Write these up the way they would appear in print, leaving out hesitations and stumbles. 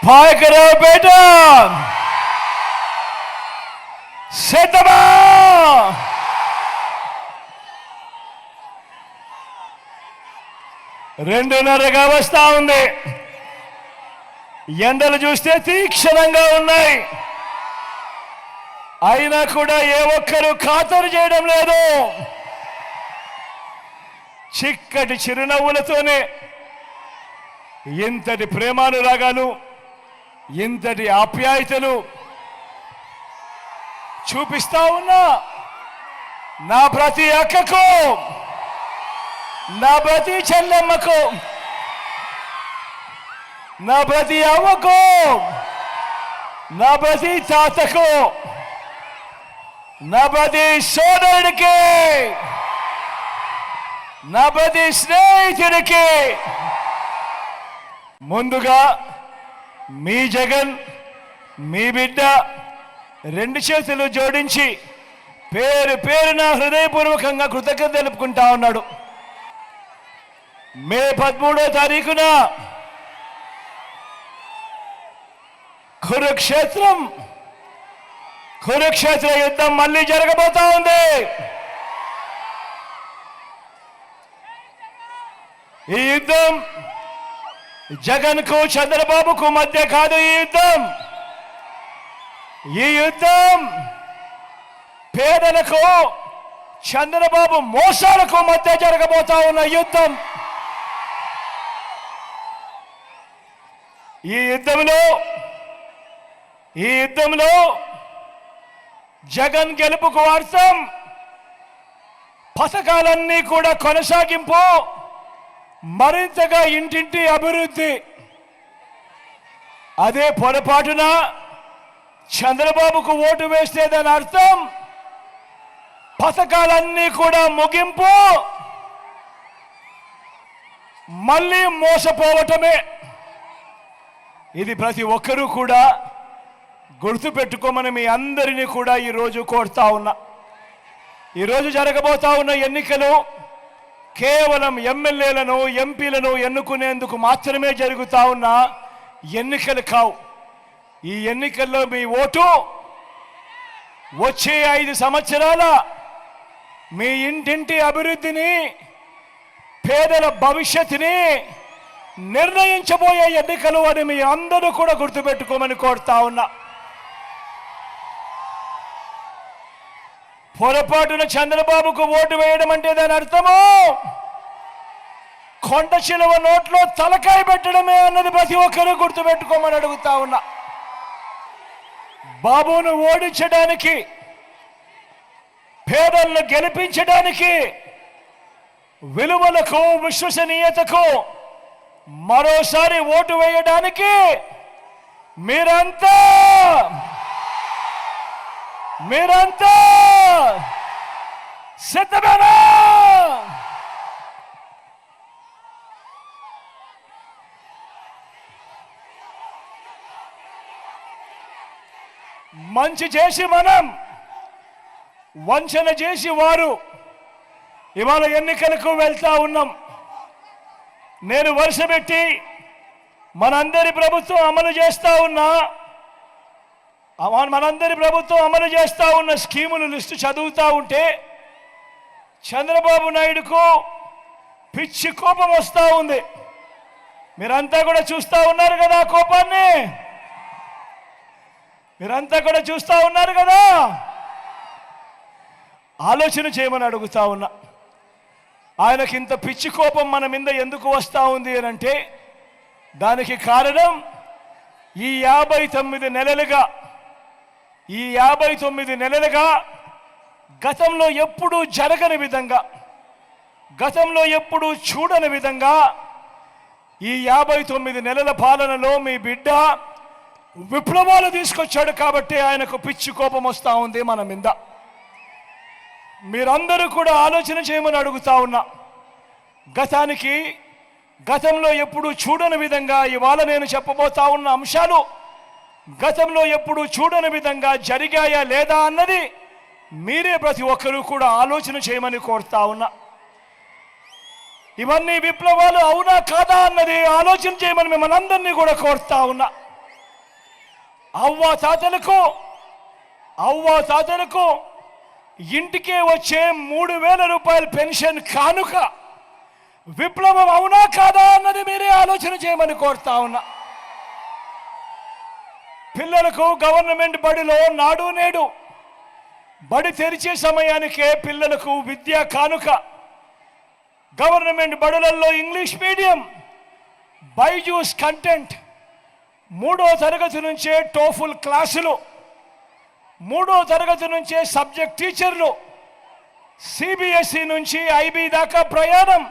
పాయకరావుపేట సిద్ధమా? 2:30గా వస్తా ఉంది. ఎండలు చూస్తే తీక్షణంగా ఉన్నాయి. అయినా కూడా ఏ ఒక్కరూ ఖాతరు చేయడం లేదు. చిక్కటి చిరునవ్వులతోనే ఇంతటి ప్రేమానురాగాలు, ఇంతటి ఆప్యాయతలు చూపిస్తా ఉన్నా నా ప్రతి అక్కకు, నా ప్రతి చెల్లెమ్మకు, నా ప్రతి అవ్వకు, నా ప్రతి తాతకు, నా ప్రతి సోదరుడికి, నా ప్రతి స్నేహితుడికి ముందుగా మీ జగన్, మీ బిడ్డ 2 చేతులు జోడించి పేరు పేరున హృదయపూర్వకంగా కృతజ్ఞత తెలుపుకుంటా ఉన్నాడు. మే 13వ తారీఖున కురుక్షేత్ర యుద్ధం మళ్ళీ జరగబోతా ఉంది. ఈ యుద్ధం జగన్ కు చంద్రబాబుకు మధ్య కాదు. ఈ యుద్ధం పేదలకు చంద్రబాబు మోసాలకు మధ్య జరగబోతా ఉన్న యుద్ధం. ఈ యుద్ధంలో జగన్ గెలుపుకు అర్థం పథకాలన్నీ కూడా కొనసాగింపు, మరింతగా ఇంటింటి అభివృద్ధి. అదే పొరపాటున చంద్రబాబుకు ఓటు వేస్తే దాని అర్థం పథకాలన్నీ కూడా ముగింపు, మళ్ళీ మోసపోవటమే. ఇది ప్రతి ఒక్కరూ కూడా గుర్తుపెట్టుకోమని మీ అందరినీ కూడా ఈరోజు కోరుతా ఉన్నా. ఈరోజు జరగబోతా ఉన్న ఎన్నికలు కేవలం ఎమ్మెల్యేలను, ఎంపీలను ఎన్నుకునేందుకు మాత్రమే జరుగుతా ఉన్న ఎన్నికలు కావు. ఈ ఎన్నికల్లో మీ ఓటు వచ్చే 5 సంవత్సరాల మీ ఇంటింటి అభివృద్ధిని, పేదల భవిష్యత్తుని నిర్ణయించబోయే ఎన్నికలు అని మీ అందరూ కూడా గుర్తుపెట్టుకోమని కోరుతా ఉన్నా. పొరపాటున చంద్రబాబుకు ఓటు వేయడం అంటే దాని అర్థము కొండ చిలువ నోట్లో తలకాయ పెట్టడమే అన్నది ప్రతి ఒక్కరూ గుర్తుపెట్టుకోమని అడుగుతా ఉన్నా. బాబును ఓడించడానికి, పేదలను గెలిపించడానికి, విలువలకు, విశ్వసనీయతకు మరోసారి ఓటు వేయడానికి మీరంతా సిద్ధమేనా? మంచి చేసి మనం, వంచన చేసి వారు ఇవాళ ఎన్నికలకు వెళ్తా ఉన్నాం. నేను వరుస పెట్టి మనందరి ప్రభుత్వం అమలు చేస్తా ఉన్న స్కీముల లిస్టు చదువుతా ఉంటే చంద్రబాబు నాయుడుకు పిచ్చి కోపం వస్తూ ఉంది. మీరంతా కూడా చూస్తూ ఉన్నారు కదా ఆ కోపాన్ని, మీరంతా కూడా చూస్తూ ఉన్నారు కదా. ఆలోచన చేయమని అడుగుతా ఉన్నా. ఆయనకి ఇంత పిచ్చి కోపం మన మీద ఎందుకు వస్తూ ఉంది అని అంటే దానికి కారణం ఈ 59 నెలలుగా గతంలో ఎప్పుడూ జరగని విధంగా, గతంలో ఎప్పుడూ చూడని విధంగా ఈ 59 నెలల పాలనలో మీ బిడ్డ విప్లవాలు తీసుకొచ్చాడు. కాబట్టి ఆయనకు పిచ్చి కోపం వస్తూ ఉంది మన మీద. మీరందరూ కూడా ఆలోచన చేయమని అడుగుతా ఉన్నా. గతంలో ఎప్పుడూ చూడని విధంగా ఇవాళ నేను చెప్పబోతా ఉన్న అంశాలు గతంలో ఎప్పుడూ చూడని విధంగా జరిగాయా లేదా అన్నది మీరే ప్రతి ఒక్కరూ కూడా ఆలోచన చేయమని కోరుతా ఉన్నా. ఇవన్నీ విప్లవాలు అవునా కాదా అన్నది ఆలోచన చేయమని మిమ్మల్ని అందరినీ కూడా కోరుతా ఉన్నా. అవ్వ తాతలకు ఇంటికే వచ్చే 3,000 రూపాయల పెన్షన్ కానుక విప్లవం అవునా కాదా అన్నది మీరే ఆలోచన చేయమని కోరుతా ఉన్నా. పిల్లలకు గవర్నమెంట్ బడిలో నాడు నేడు బడి తెరిచే సమయానికే పిల్లలకు విద్యా కానుక, గవర్నమెంట్ బడులలో ఇంగ్లీష్ మీడియం బైజూస్ కంటెంట్, 3వ తరగతి నుంచే టోఫుల్ క్లాసులు, 3వ తరగతి నుంచే సబ్జెక్ట్ టీచర్లు, సిబిఎస్ఈ నుంచి ఐబీ దాకా ప్రయాణం,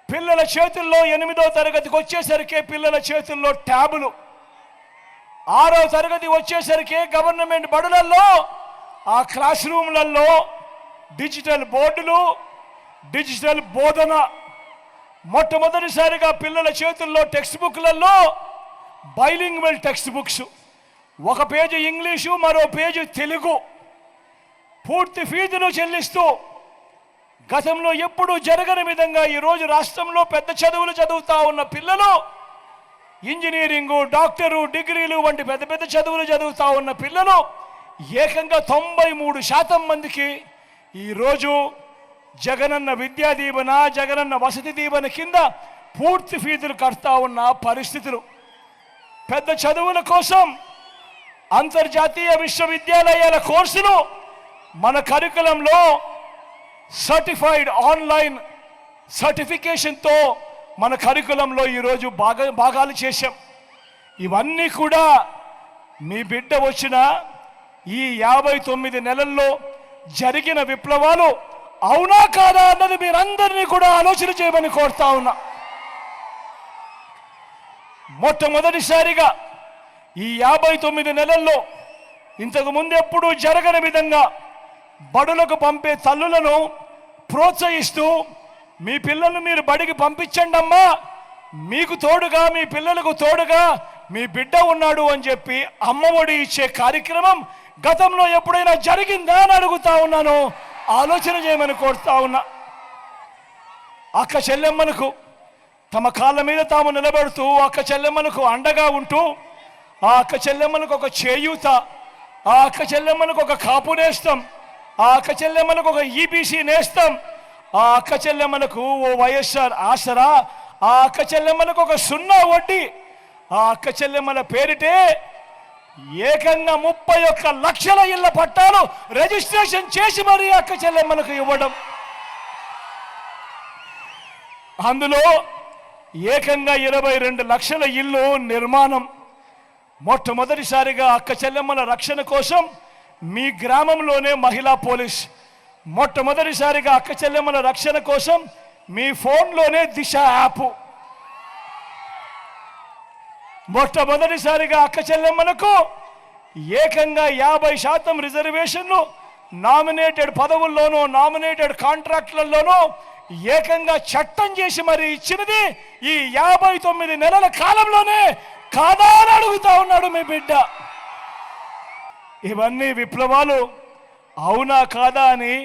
పిల్లల చేతుల్లో 8వ తరగతికి వచ్చేసరికి పిల్లల చేతుల్లో ట్యాబులు, 6వ తరగతి వచ్చేసరికి గవర్నమెంట్ బడులలో ఆ క్లాస్ రూమ్లలో డిజిటల్ బోర్డులు, డిజిటల్ బోధన, మొట్టమొదటిసారిగా పిల్లల చేతుల్లో టెక్స్ట్ బుక్లలో బైలింగ్వల్ టెక్స్ట్ బుక్స్, ఒక పేజీ ఇంగ్లీషు మరో పేజీ తెలుగు, పూర్తి ఫీజులు చెల్లిస్తూ గతంలో ఎప్పుడూ జరగని విధంగా ఈరోజు రాష్ట్రంలో పెద్ద చదువులు చదువుతా ఉన్న పిల్లలు, ఇంజనీరింగు, డాక్టరు, డిగ్రీలు వంటి పెద్ద పెద్ద చదువులు చదువుతా ఉన్న పిల్లలు ఏకంగా 93% మందికి ఈరోజు జగనన్న విద్యా దీవెన, జగనన్న వసతి దీవెన కింద పూర్తి ఫీజులు కడతా ఉన్న పరిస్థితులు. పెద్ద చదువుల కోసం అంతర్జాతీయ విశ్వవిద్యాలయాల కోర్సులు మన కరికులంలో సర్టిఫైడ్ ఆన్లైన్ సర్టిఫికేషన్తో మన కరికులంలో ఈరోజు భాగాలు చేశాం. ఇవన్నీ కూడా మీ బిడ్డ వచ్చిన ఈ 59 నెలల్లో జరిగిన విప్లవాలు అవునా కాదా అన్నది మీరందరినీ కూడా ఆలోచన చేయమని కోరుతా ఉన్నా. మొట్టమొదటిసారిగా ఈ 59 నెలల్లో ఇంతకు ముందు ఎప్పుడూ జరగని విధంగా బడులకు పంపే తల్లులను ప్రోత్సహిస్తూ మీ పిల్లలను మీరు బడికి పంపించండి అమ్మా, మీకు తోడుగా మీ పిల్లలకు తోడుగా మీ బిడ్డ ఉన్నాడు అని చెప్పి అమ్మఒడి ఇచ్చే కార్యక్రమం గతంలో ఎప్పుడైనా జరిగిందా అని అడుగుతా ఉన్నాను. ఆలోచన చేయమని కోరుతా ఉన్నా. అక్క చెల్లెమ్మలకు తమ కాళ్ళ మీద తాము నిలబడుతూ అక్క చెల్లెమ్మలకు అండగా ఉంటూ ఆ అక్క చెల్లెమ్మలకు ఒక చేయూత, ఆ అక్క చెల్లెమ్మలకు ఒక కాపు నేస్తం, ఆ అక్క చెల్లెమ్మలకు ఒక ఈబీసీ నేస్తం, ఆ అక్క చెల్లెమ్మలకు ఓ వైఎస్ఆర్ ఆసరా, ఆ అక్క చెల్లెమ్మలకు ఒక 0 వడ్డీ, ఆ అక్క చెల్లెమ్మల పేరిటే ఏకంగా 31 లక్షల ఇళ్ల పట్టాలు రిజిస్ట్రేషన్ చేసి మరీ అక్క చెల్లెమ్మలకు ఇవ్వడం, అందులో ఏకంగా 22 లక్షల ఇల్లు నిర్మాణం. మొట్టమొదటిసారిగా అక్క చెల్లెమ్మల రక్షణ కోసం మీ గ్రామంలోనే మహిళా పోలీస్, మొట్టమొదటిసారిగా అక్క చెల్లెమ్మల రక్షణ కోసం మీ ఫోన్లోనే దిశ యాప్, మొట్టమొదటిసారిగా అక్క చెల్లెమ్మలకు ఏకంగా 50% రిజర్వేషన్లు నామినేటెడ్ పదవుల్లోనూ నామినేటెడ్ కాంట్రాక్టులలోనూ ఏకంగా చట్టం చేసి మరి ఇచ్చినది ఈ 59 నెలల కాలంలోనే కాదా అని అడుగుతా ఉన్నాడు మీ బిడ్డ. ఇవన్నీ విప్లవాలు అవునా కాదా అని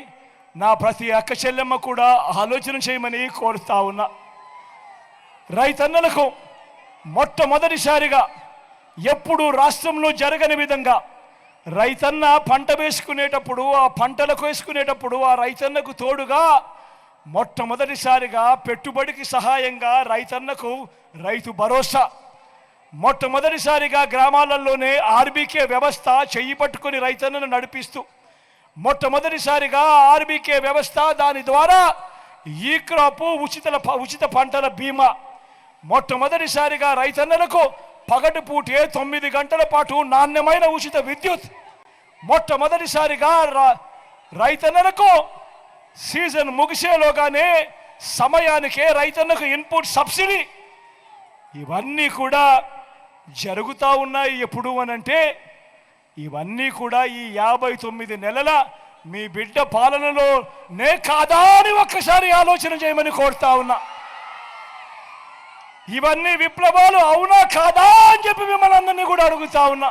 నా ప్రతి అక్క చెల్లెమ్మ కూడా ఆలోచన చేయమని కోరుతా ఉన్నా. రైతన్నలకు మొట్టమొదటిసారిగా ఎప్పుడు రాష్ట్రంలో జరగని విధంగా రైతన్న పంట వేసుకునేటప్పుడు ఆ పంటలకు వేసుకునేటప్పుడు ఆ రైతన్నకు తోడుగా మొట్టమొదటిసారిగా పెట్టుబడికి సహాయంగా రైతన్నకు రైతు భరోసా, మొట్టమొదటిసారిగా గ్రామాలలోనే ఆర్బీకే వ్యవస్థ చెయ్యి పట్టుకుని రైతన్నను నడిపిస్తూ మొట్టమొదటిసారిగా ఆర్బీకే వ్యవస్థ, దాని ద్వారా ఈ క్రాపు ఉచిత పంటల బీమా, మొట్టమొదటిసారిగా రైతన్నలకు పగటిపూటే 9 గంటల పాటు నాణ్యమైన ఉచిత విద్యుత్, మొట్టమొదటిసారిగా రైతన్నలకు సీజన్ ముగిసేలోగానే సమయానికే రైతన్నకు ఇన్పుట్ సబ్సిడీ. ఇవన్నీ కూడా జరుగుతూ ఉన్నాయి. ఎప్పుడు అనంటే ఇవన్నీ కూడా ఈ 59 నెలల మీ బిడ్డ పాలనలోనే కాదా అని ఒక్కసారి ఆలోచన చేయమని కోరుతా ఉన్నా. ఇవన్నీ విప్లవాలు అవునా కాదా అని చెప్పి మిమ్మల్ని అందరినీ కూడా అడుగుతా ఉన్నా.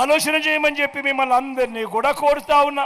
ఆలోచన చేయమని చెప్పి మిమ్మల్ని అందరినీ కూడా కోరుతా ఉన్నా.